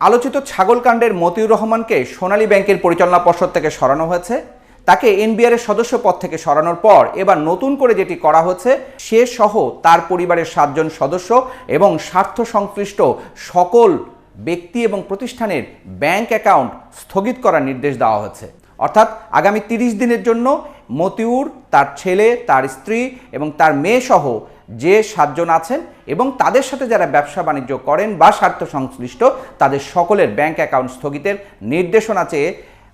আলোচিত ছাগলকাণ্ডের মতিউর রহমানকে সোনালী ব্যাংকের পরিচালনা পর্ষদ থেকে সরানো হয়েছে। তাকে এনবিআর এর সদস্য পদ থেকে সরানোর পর এবার নতুন করে যেটি করা হচ্ছে, সে সহ তার পরিবারের 7 জন সদস্য এবং স্বার্থ সংশ্লিষ্ট সকল ব্যক্তি এবং প্রতিষ্ঠানের ব্যাংক অ্যাকাউন্ট স্থগিত করার নির্দেশ দেওয়া হয়েছে। অর্থাৎ আগামী 30 দিনের জন্য মতিউর, তার ছেলে, তার স্ত্রী এবং তার মেয়ে সহ যে 7 জন আছেন এবং তাদের সাথে যারা ব্যবসা বাণিজ্য করেন বা স্বার্থ সংশ্লিষ্ট, তাদের সকলের ব্যাংক অ্যাকাউন্ট স্থগিতের নির্দেশনা চেয়ে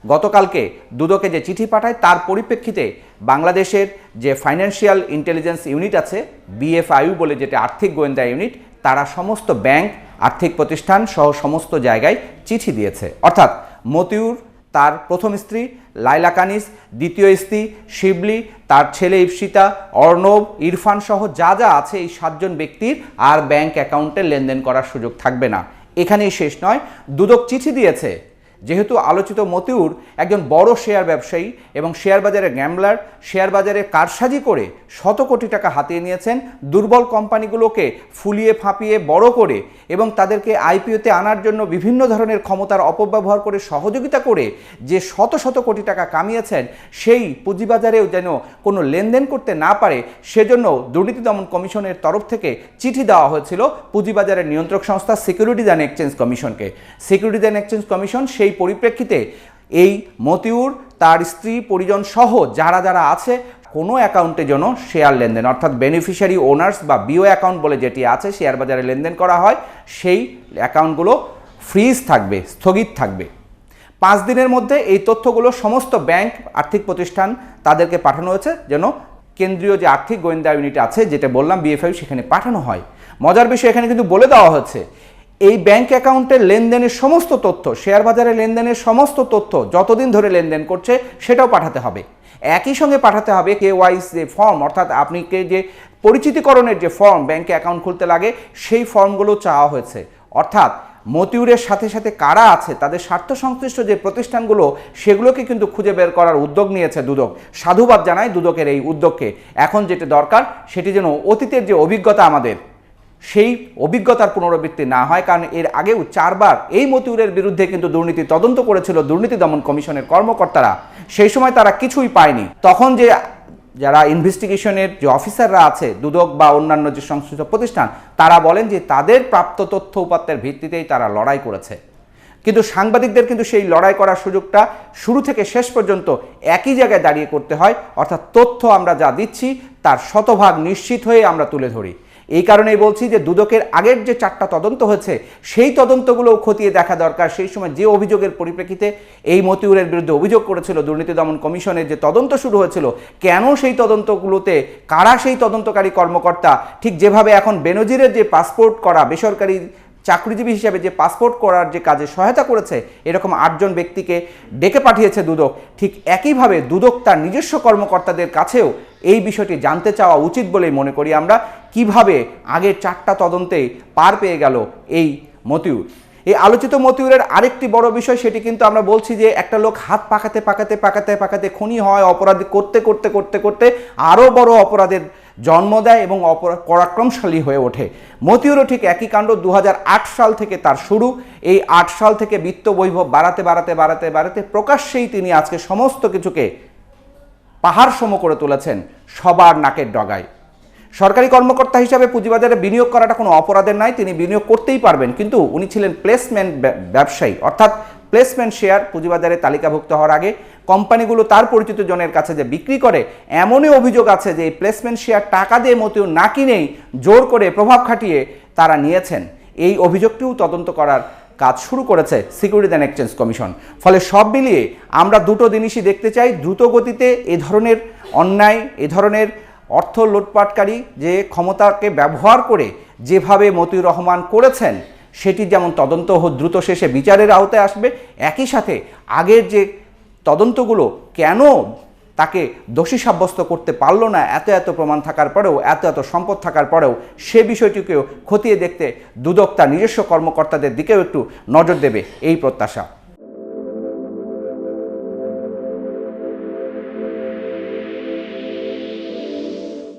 গতকালকে দুদকে যে চিঠি পাঠায়, তার পরিপ্রেক্ষিতে বাংলাদেশের যে ফাইন্যান্সিয়াল ইন্টেলিজেন্স ইউনিট আছে, বিএফআইইউ বলে যেটা আর্থিক গোয়েন্দা ইউনিট, তারা সমস্ত ব্যাংক, আর্থিক প্রতিষ্ঠান সহ সমস্ত জায়গায় চিঠি দিয়েছে। অর্থাৎ মতিউর, তার প্রথম স্ত্রী লাইলা কানিজ, দ্বিতীয় স্ত্রী শিবলি, তার ছেলে ইপসিতা, অর্ণব, ইরফান সহ যা যা আছে, এই 7 জন ব্যক্তির আর ব্যাংক অ্যাকাউন্টে লেনদেন করার সুযোগ থাকবে না। এখানেই শেষ নয়, দুদক চিঠি দিয়েছে যেহেতু আলোচিত মতিউর একজন বড় শেয়ার ব্যবসায়ী এবং শেয়ার বাজারে গ্যাম্বলার, শেয়ার বাজারে কারসাজি করে শত কোটি টাকা হাতিয়ে নিয়েছেন, দুর্বল কোম্পানিগুলোকে ফুলিয়ে ফাঁপিয়ে বড় করে এবং তাদেরকে আইপিওতে আনার জন্য বিভিন্ন ধরনের ক্ষমতার অপব্যবহার করে সহযোগিতা করে যে শত শত কোটি টাকা কামিয়েছেন, সেই পুঁজিবাজারেও যেন কোনো লেনদেন করতে না পারে সেজন্য দুর্নীতি দমন কমিশনের তরফ থেকে চিঠি দেওয়া হয়েছিল পুঁজিবাজারের নিয়ন্ত্রক সংস্থা সিকিউরিটিজ অ্যান্ড এক্সচেঞ্জ কমিশনকে। সিকিউরিটিজ অ্যান্ড এক্সচেঞ্জ কমিশন সেই পরিপ্রেক্ষিতে এই মতিউর, তার স্ত্রী, পরিজন সহ যারা যারা আছে কোনো অ্যাকাউন্টে যেন শেয়ার লেনদেন, অর্থাৎ বেনিফিশিয়ারি ওনার্স বা বিও অ্যাকাউন্ট বলে যেটি আছে, শেয়ার বাজারে লেনদেন করা হয়, সেই অ্যাকাউন্টগুলো ফ্রিজ থাকবে, স্থগিত থাকবে। 5 দিনের মধ্যে এই তথ্যগুলো সমস্ত ব্যাংক, আর্থিক প্রতিষ্ঠান তাদেরকে পাঠানো হয়েছে যেন কেন্দ্রীয় যে আর্থিক গোয়েন্দা ইউনিট আছে, যেটা বললাম বিএফআইইউ, সেখানে পাঠানো হয়। মজার বিষয় এখানে কিন্তু বলে দেওয়া হচ্ছে এই ব্যাংক অ্যাকাউন্টের লেনদেনের সমস্ত তথ্য, শেয়ার বাজারে লেনদেনের সমস্ত তথ্য যতদিন ধরে লেনদেন করছে সেটাও পাঠাতে হবে। একই সঙ্গে পাঠাতে হবে কেওয়াইসি যে ফর্ম, অর্থাৎ আপনাকে যে পরিচিতিকরণের যে ফর্ম ব্যাংকে অ্যাকাউন্ট খুলতে লাগে, সেই ফর্মগুলো চাওয়া হয়েছে। অর্থাৎ মতিউরের সাথে সাথে কারা আছে, তাদের স্বার্থ সংশ্লিষ্ট যে প্রতিষ্ঠানগুলো, সেগুলোকে কিন্তু খুঁজে বের করার উদ্যোগ নিয়েছে দুদক। সাধুবাদ জানায় দুদকের এই উদ্যোগকে। এখন যেটা দরকার সেটি যেন অতীতের যে অভিজ্ঞতা আমাদের, সেই অভিজ্ঞতার পুনরাবৃত্তি না হয়। কারণ এর আগেও 4 বার এই মতিউরের বিরুদ্ধে কিন্তু দুর্নীতি তদন্ত করেছিল দুর্নীতি দমন কমিশনের কর্মকর্তারা। সেই সময় তারা কিছুই পায়নি। তখন যে যারা ইনভেস্টিগেশনের যে অফিসাররা আছে, দুদক বা অন্যান্য যে সংশ্লিষ্ট প্রতিষ্ঠান, তারা বলেন যে তাদের প্রাপ্ত তথ্য উপাত্তের ভিত্তিতেই তারা লড়াই করেছে। কিন্তু সাংবাদিকদের কিন্তু সেই লড়াই করার সুযোগটা শুরু থেকে শেষ পর্যন্ত একই জায়গায় দাঁড়িয়ে করতে হয়। অর্থাৎ তথ্য আমরা যা দিচ্ছি তার শতভাগ নিশ্চিত হয়ে আমরা তুলে ধরি। এই কারণেই বলছি যে দুদকের আগের যে 4টা তদন্ত হয়েছে, সেই তদন্তগুলোও খতিয়ে দেখা দরকার। সেই সময় যে অভিযোগের পরিপ্রেক্ষিতে এই মতিউরের বিরুদ্ধে অভিযোগ করেছিল দুর্নীতি দমন কমিশনের যে তদন্ত শুরু হয়েছিল, কেন সেই তদন্তগুলোতে কারা সেই তদন্তকারী কর্মকর্তা, ঠিক যেভাবে এখন বেনজিরের যে পাসপোর্ট করা, বেসরকারি চাকরিজীবী হিসেবে যে পাসপোর্ট করার যে কাজে সহায়তা করেছে, এরকম 8 জন ব্যক্তিকে ডেকে পাঠিয়েছে দুদক, ঠিক একইভাবে দুদক তার নিজস্ব কর্মকর্তাদের কাছেও এই বিষয়টি জানতে চাওয়া উচিত বলেই মনে করি আমরা। কিভাবে আগের 4টা তদন্তে পার পেয়ে গেল এই মতিউর। এই আলোচিত মতিউরের আরেকটি বড় বিষয়, সেটি কিন্তু আমরা বলছি যে একটা লোক হাত পাকাতে পাকাতে পাকাতে পাকাতে খুনি হয়, অপরাধ করতে করতে করতে করতে আরও বড় অপরাধের জন্ম দেয় এবং পরাক্রমশালী হয়ে ওঠে। মতিউরও ঠিক একই কাণ্ড। 2008 সাল থেকে তার শুরু। এই 8 সাল থেকে বিত্ত বৈভব বাড়াতে বাড়াতে বাড়াতে বাড়াতে প্রকাশ্যেই তিনি আজকে সমস্ত কিছুকে পাহাড় সম করে তুলেছেন সবার নাকের ডগায়। সরকারি কর্মকর্তা হিসাবে পুঁজিবাজারে বিনিয়োগ করাটা কোনো অপরাধের নয়, তিনি বিনিয়োগ করতেই পারবেন, কিন্তু উনি ছিলেন প্লেসমেন্ট ব্যবসায়ী। অর্থাৎ প্লেসমেন্ট শেয়ার পুঁজিবাজারে তালিকাভুক্ত হওয়ার আগে কোম্পানিগুলো তার পরিচিত জনের কাছে যে বিক্রি করে, এমনই অভিযোগ আছে যে এই প্লেসমেন্ট শেয়ার টাকা দিয়ে মতিউর না কিনেই জোর করে প্রভাব খাটিয়ে তারা নিয়েছেন। এই অভিযোগটিও তদন্ত করার কাজ শুরু করেছে সিকিউরিটিজ অ্যান্ড এক্সচেঞ্জ কমিশন। ফলে সব মিলিয়ে আমরা দুটো জিনিসই দেখতে চাই। দ্রুত গতিতে এ ধরনের অন্যায়, এ ধরনের অর্থ লুটপাটকারী যে ক্ষমতাকে ব্যবহার করে যেভাবে মতিউর রহমান করেছেন, সেটি যেমন তদন্ত দ্রুত শেষে বিচারের আওতায় আসবে, একই সাথে আগের যে তদন্তগুলো কেন তাকে দোষী সাব্যস্ত করতে পারল না, এত এত প্রমাণ থাকার পরেও, এত এত সম্পদ থাকার পরেও, সে বিষয়টিকেও খতিয়ে দেখতে দুদক তার নিজস্ব কর্মকর্তাদের দিকেও একটু নজর দেবে, এই প্রত্যাশা।